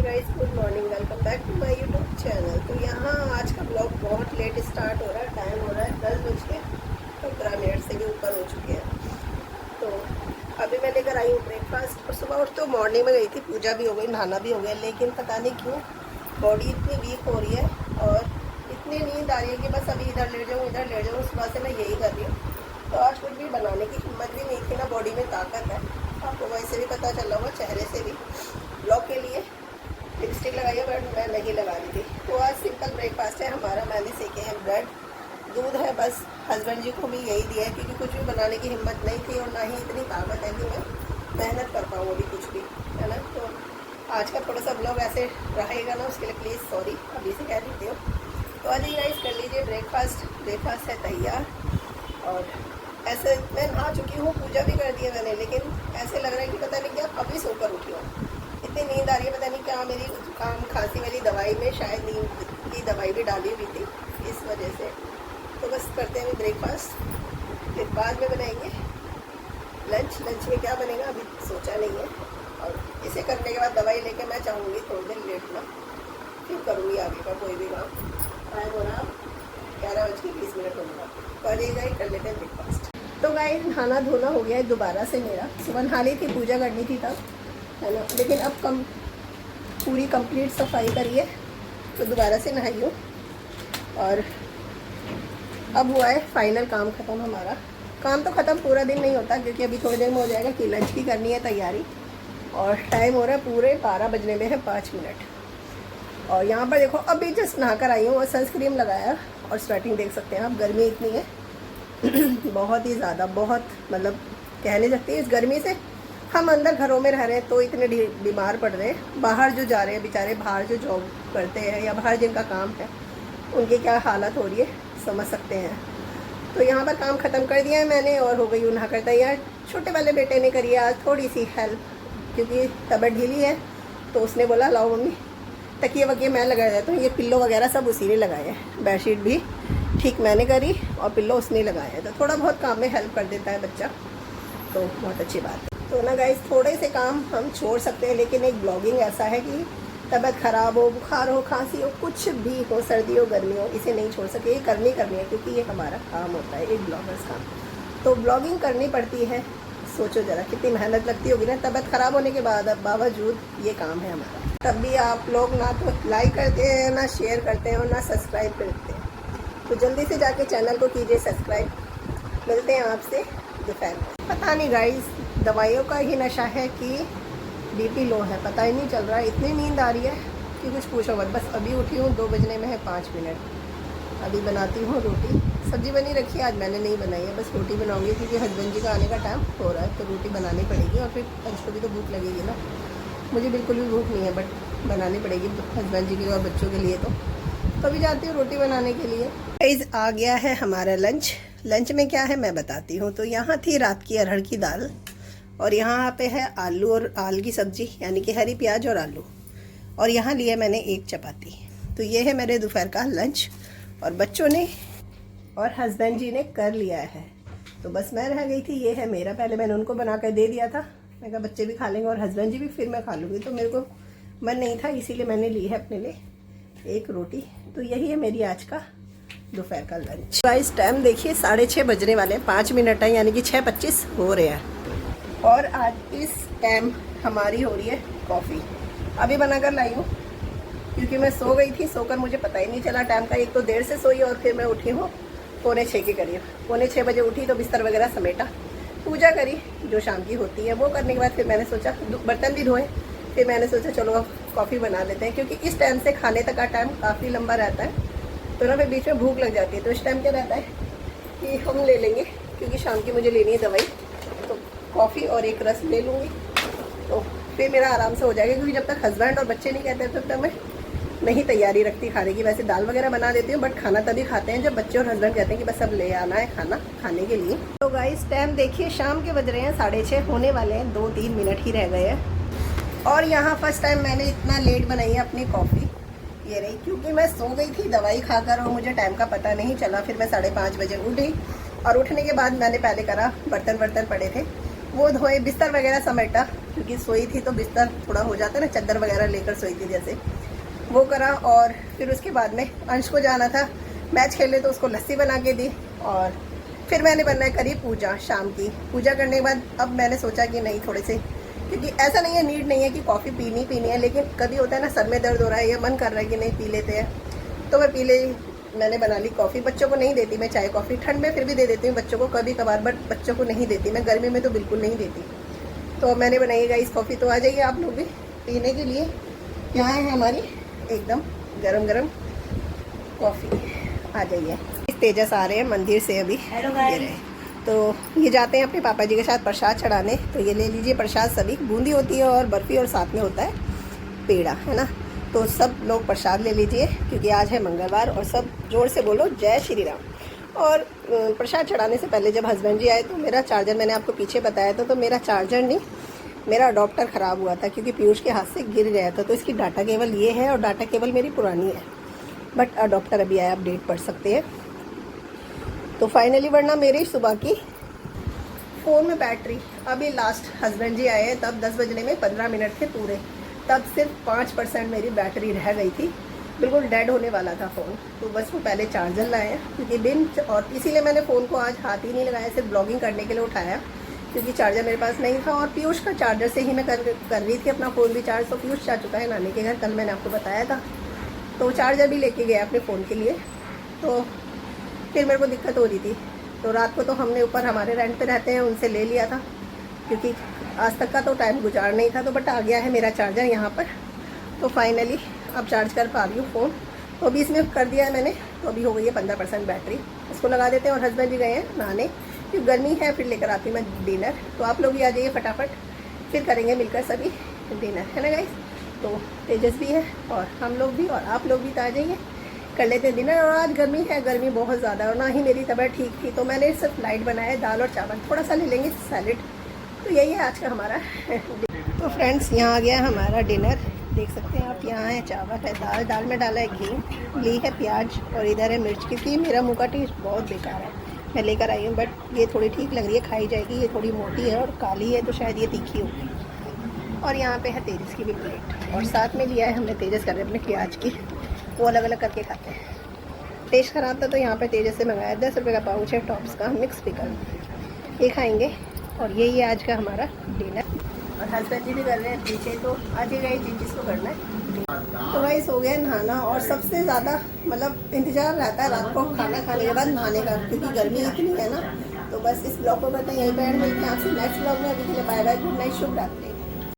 Guys, good morning, welcome back to my YouTube channel. तो यहाँ आज का ब्लॉग बहुत लेट स्टार्ट हो रहा है। टाइम हो रहा है 10:15 से भी ऊपर हो चुके हैं। तो अभी मैं लेकर आई हूँ ब्रेकफास्ट। और सुबह उठ तो मॉर्निंग में गई थी, पूजा भी हो गई, नहाना भी हो गया, लेकिन पता नहीं क्यों बॉडी इतनी वीक हो रही है और इतनी नींद आ रही है कि बस अभी इधर लेट जाऊँ। सुबह से मैं यही कर रही हूँ। तो आज कुछ भी बनाने की हिम्मत भी नहीं थी ना, बॉडी में ताकत है। आपको वैसे भी पता चला होगा, चेहरे से भी। ब्लॉग के लिए लिपस्टिक लगाई है बट मैं नहीं लगा रही थी। तो आज सिंपल ब्रेकफास्ट है हमारा। मैंने सेके हैं ब्रेड, दूध है बस। हस्बैंड जी को भी यही दिया है क्योंकि कुछ भी बनाने की हिम्मत नहीं थी और ना ही इतनी ताकत है कि मैं मेहनत कर पाऊँ अभी कुछ भी, है ना। तो आज का थोड़ा सा ब्लॉग ऐसे रहेगा ना, उसके लिए प्लीज़ सॉरी, अभी से कह देती हूँ। तो आज राइस कर लीजिए ब्रेकफास्ट है तैयार। और ऐसे मैं नहा चुकी हूँ, पूजा भी कर दी है मैंने, लेकिन ऐसे लग रहा है कि पता नहीं क्या अभी सोकर उठी हूँ। इतनी नींद आ रही है, पता नहीं क्या मेरी जुकाम खांसी वाली दवाई में शायद नींद की दवाई भी डाली हुई थी, इस वजह से। तो बस करते हैं ब्रेकफास्ट, फिर बाद में बनाएंगे लंच में क्या बनेगा अभी सोचा नहीं है। और इसे करने के बाद दवाई लेके मैं चाहूँगी थोड़ी देर लेटना, फिर करूँगी आगे का कोई भी काम। टाइम हो रहा 11:20 होगा, करेगा ही कर लेते हैं ब्रेकफास्ट। तो गाइस, नहाना धोना हो गया है दोबारा से मेरा। सुबह नहा ली थी, पूजा करनी थी तब, है ना, लेकिन अब पूरी कंप्लीट सफाई करी है तो दोबारा से नहाई हूँ। और अब हुआ है फाइनल काम ख़त्म हमारा। काम तो ख़त्म पूरा दिन नहीं होता क्योंकि अभी थोड़ी देर में हो जाएगा कि लंच की करनी है तैयारी। और टाइम हो रहा है पूरे 12 बजने में है 5 मिनट। और यहाँ पर देखो, अभी जस्ट नहा कर आई हूँ और सनस्क्रीन लगाया और स्वेटिंग देख सकते हैं आप। गर्मी इतनी है बहुत ही ज़्यादा, बहुत मतलब कह नहीं सकती। इस गर्मी से हम अंदर घरों में रह रहे हैं तो इतने बीमार पड़ रहे हैं। बाहर जो जा रहे हैं बेचारे, बाहर जो जॉब करते हैं या बाहर जिनका काम है, उनकी क्या हालत हो रही है समझ सकते हैं। तो यहाँ पर काम ख़त्म कर दिया है मैंने और हो गई नहा कर तैयार। छोटे वाले बेटे ने करी आज थोड़ी सी हेल्प, क्योंकि तबीयत ढीली है। तो उसने बोला लाओ मम्मी तकिए वकिए मैं लगा देता हूँ। ये पिल्लो वगैरह सब उसी ने लगाए हैं, बेडशीट भी ठीक मैंने करी और पिल्लो उसने लगाया है। तो थोड़ा बहुत काम में हेल्प कर देता है बच्चा, तो बहुत अच्छी बात है। तो ना गाइस, थोड़े से काम हम छोड़ सकते हैं, लेकिन एक ब्लॉगिंग ऐसा है कि तबीयत ख़राब हो, बुखार हो, खांसी हो, कुछ भी हो, सर्दी हो, गर्मी हो, इसे नहीं छोड़ सके। ये करनी है क्योंकि ये हमारा काम होता है, एक ब्लॉगर्स काम। तो ब्लॉगिंग करनी पड़ती है। सोचो ज़रा कितनी मेहनत लगती होगी ना, तबीयत ख़राब होने के बावजूद ये काम है हमारा। तब भी आप लोग ना तो लाइक करते हैं, ना शेयर करते हैं और ना सब्सक्राइब करते हैं। तो जल्दी से जाके चैनल को कीजिए सब्सक्राइब। मिलते हैं आपसे दोपहर में। पता नहीं गाइस, दवाइयों का ही नशा है कि बीपी लो है, पता ही नहीं चल रहा है। इतनी नींद आ रही है कि कुछ पूछो मत। बस अभी उठी हूँ, 2 बजने में है 5 मिनट। अभी बनाती हूँ रोटी, सब्जी बनी रखी है, आज मैंने नहीं बनाई है, बस रोटी बनाऊँगी क्योंकि हस्बैंड जी का आने का टाइम हो रहा है। तो रोटी बनानी पड़ेगी और फिर लंच को भी तो भूख लगेगी ना। मुझे बिल्कुल भी भूख नहीं है बट बनानी पड़ेगी हस्बैंड जी के और बच्चों के लिए। तो अभी जाती हूँ रोटी बनाने के लिए। गाइस, आ गया है हमारा लंच में क्या है मैं बताती हूँ। तो यहाँ थी रात की अरहर की दाल और यहाँ पे है आलू और आल की सब्जी, यानी कि हरी प्याज और आलू। और यहाँ लिया मैंने एक चपाती। तो ये है मेरे दोपहर का लंच और बच्चों ने और हस्बैंड जी ने कर लिया है। तो बस मैं रह गई थी। ये है मेरा, पहले मैंने उनको बना कर दे दिया था। मैं कहा बच्चे भी खा लेंगे और हस्बैंड जी भी, फिर मैं खा लूँगी। तो मेरे को मन नहीं था, इसीलिए मैंने ली है अपने लिए एक रोटी। तो यही है मेरी आज का दोपहर का लंच। गाइस, टाइम देखिए 6:30 बजने वाले हैं, 5 मिनट है, यानी कि 6:25 हो रहे हैं। और आज इस टाइम हमारी हो रही है कॉफ़ी। अभी बनाकर लाई हूँ क्योंकि मैं सो गई थी। सोकर मुझे पता ही नहीं चला टाइम का। एक तो देर से सोई और फिर मैं उठी हूँ 5:45 के करीब। 5:45 बजे उठी तो बिस्तर वगैरह समेटा, पूजा करी जो शाम की होती है। वो करने के बाद फिर मैंने सोचा बर्तन भी धोए। फिर मैंने सोचा चलो अब कॉफ़ी बना लेते हैं, क्योंकि इस टाइम से खाने तक का टाइम काफ़ी लंबा रहता है। तो ना फिर बीच में भूख लग जाती है। तो इस टाइम क्या रहता है कि हम ले लेंगे, क्योंकि शाम की मुझे लेनी है दवाई। तो कॉफ़ी और एक रस ले लूँगी तो फिर मेरा आराम से हो जाएगा, क्योंकि जब तक हस्बैंड और बच्चे नहीं कहते तब तक मैं नहीं तैयारी रखती खाने की। वैसे दाल वगैरह बना देती हूँ बट खाना तभी खाते हैं जब बच्चे और हस्बैंड कहते हैं कि बस अब ले आना है खाना खाने के लिए। तो गाइस, टाइम देखिए शाम के बज रहे हैं 6:30 होने वाले हैं, 2-3 मिनट ही रह गए हैं। और यहाँ फर्स्ट टाइम मैंने इतना लेट बनाई है अपनी कॉफ़ी, ये रही, क्योंकि मैं सो गई थी दवाई खाकर और मुझे टाइम का पता नहीं चला। फिर मैं 5:30 बजे उठी और उठने के बाद मैंने पहले करा, बर्तन पड़े थे वो धोए, बिस्तर वगैरह समेटा, क्योंकि सोई थी तो बिस्तर थोड़ा हो जाता है ना, चादर वगैरह लेकर सोई थी जैसे, वो करा। और फिर उसके बाद में अंश को जाना था मैच खेलने, तो उसको लस्सी बना के दी। और फिर मैंने बनाई करी पूजा, शाम की पूजा करने के बाद अब मैंने सोचा कि नहीं थोड़े से, क्योंकि ऐसा नहीं है, नीड नहीं है कि कॉफ़ी पीनी है, लेकिन कभी होता है ना सर में दर्द हो रहा है या मन कर रहा है कि नहीं पी लेते हैं, तो मैं पी ले। मैंने बना ली कॉफ़ी। बच्चों को नहीं देती मैं चाय कॉफ़ी, ठंड में फिर भी दे देती हूँ बच्चों को कभी कभार, बट बच्चों को नहीं देती मैं, गर्मी में तो बिल्कुल नहीं देती। तो मैंने बनाई गाइस कॉफ़ी, तो आ जाइए आप लोग भी पीने के लिए। यहाँ है हमारी एकदम गरम गरम कॉफ़ी, आ जाइए। तेजस आ रहे हैं मंदिर से अभी, तो ये जाते हैं अपने पापा जी के साथ प्रसाद चढ़ाने। तो ये ले लीजिए प्रसाद, सभी बूंदी होती है और बर्फ़ी, और साथ में होता है पेड़ा, है ना। तो सब लोग प्रसाद ले लीजिए क्योंकि आज है मंगलवार, और सब जोर से बोलो जय श्री राम। और प्रसाद चढ़ाने से पहले जब हस्बैंड जी आए तो मेरा चार्जर, मैंने आपको पीछे बताया था, तो मेरा चार्जर नहीं, मेरा अडॉप्टर ख़राब हुआ था क्योंकि पीयूष के हाथ से गिर गया था। तो इसकी डाटा केबल ये है, और डाटा केबल मेरी पुरानी है, बट अडॉप्टर अभी आया, अपडेट पढ़ सकते हैं। तो फाइनली, वरना मेरी सुबह की फ़ोन में बैटरी, अभी लास्ट हस्बैंड जी आए हैं तब 10 बजने में 15 मिनट थे पूरे, तब सिर्फ 5% मेरी बैटरी रह गई थी, बिल्कुल डेड होने वाला था फ़ोन। तो बस वो पहले चार्जर लाए हैं क्योंकि दिन, और इसीलिए मैंने फ़ोन को आज हाथ ही नहीं लगाया, सिर्फ ब्लॉगिंग करने के लिए उठाया क्योंकि चार्जर मेरे पास नहीं था। और पीयूष का चार्जर से ही मैं कर रही थी अपना फ़ोन भी चार्ज। तो पीयूष जा चुका है नानी के घर, कल मैंने आपको बताया था, तो चार्जर भी लेके गया अपने फ़ोन के लिए। तो फिर मेरे को दिक्कत हो रही थी, तो रात को तो हमने ऊपर हमारे रेंट पे रहते हैं उनसे ले लिया था, क्योंकि आज तक का तो टाइम गुजार नहीं था। तो बट आ गया है मेरा चार्जर यहाँ पर, तो फाइनली अब चार्ज कर पा रही हूँ फ़ोन। तो अभी इसमें कर दिया है मैंने, तो अभी हो गई है 15% बैटरी। इसको लगा देते हैं, और हस्बैंड जी गए हैं नहाने क्योंकि गर्मी है, फिर लेकर आती हूँ मैं डिनर। तो आप लोग भी आ जाइए फटाफट, फिर करेंगे मिलकर सभी डिनर, है ना गाइस। तो तेजस भी है और हम लोग भी, और आप लोग भी तो आ जाइए, कर लेते हैं डिनर। और आज गर्मी है, गर्मी बहुत ज़्यादा, और ना ही मेरी तबीयत ठीक थी, तो मैंने सिर्फ लाइट बनाया, दाल और चावल, थोड़ा सा ले लेंगे सैलेड। तो यही है आज का हमारा तो फ्रेंड्स, यहाँ आ गया हमारा डिनर, देख सकते हैं आप। यहाँ है चावल है, दाल में डाला है घी, ली है प्याज, और इधर है मिर्च, क्योंकि मेरा मुँह का टेस्ट बहुत बेकार है। मैं लेकर आई हूँ, बट ये थोड़ी ठीक लग रही है, खाई जाएगी। ये थोड़ी मोटी है और काली है, तो शायद ये तीखी होगी। और यहाँ पे है तेजस की भी प्लेट, और साथ में लिया है हमने, तेजस कर रहे अपने प्याज की, वो अलग अलग करके खाते हैं। टेस्ट ख़राब था तो यहाँ पे तेजस से मंगाया, 10 रुपये का पाउच है टॉप्स का मिक्स पिकल, ये खाएंगे। और यही है आज का हमारा डिनर। और हस्बैंड जी भी कर रहे हैं पीछे, तो आज ही गई जिसको करना है। तो गाइस हो गया नहाना, और सबसे ज़्यादा मतलब इंतज़ार रहता है रात को खाना खाने के बाद नहाने का, क्योंकि गर्मी इतनी है ना। तो बस इस ब्लॉग को करते हैं यहीं पर एंड, मिलते हैं आपसे नेक्स्ट ब्लॉग में। अभी के लिए बाय बाय, गुड नाइट, शुभ रात्रि।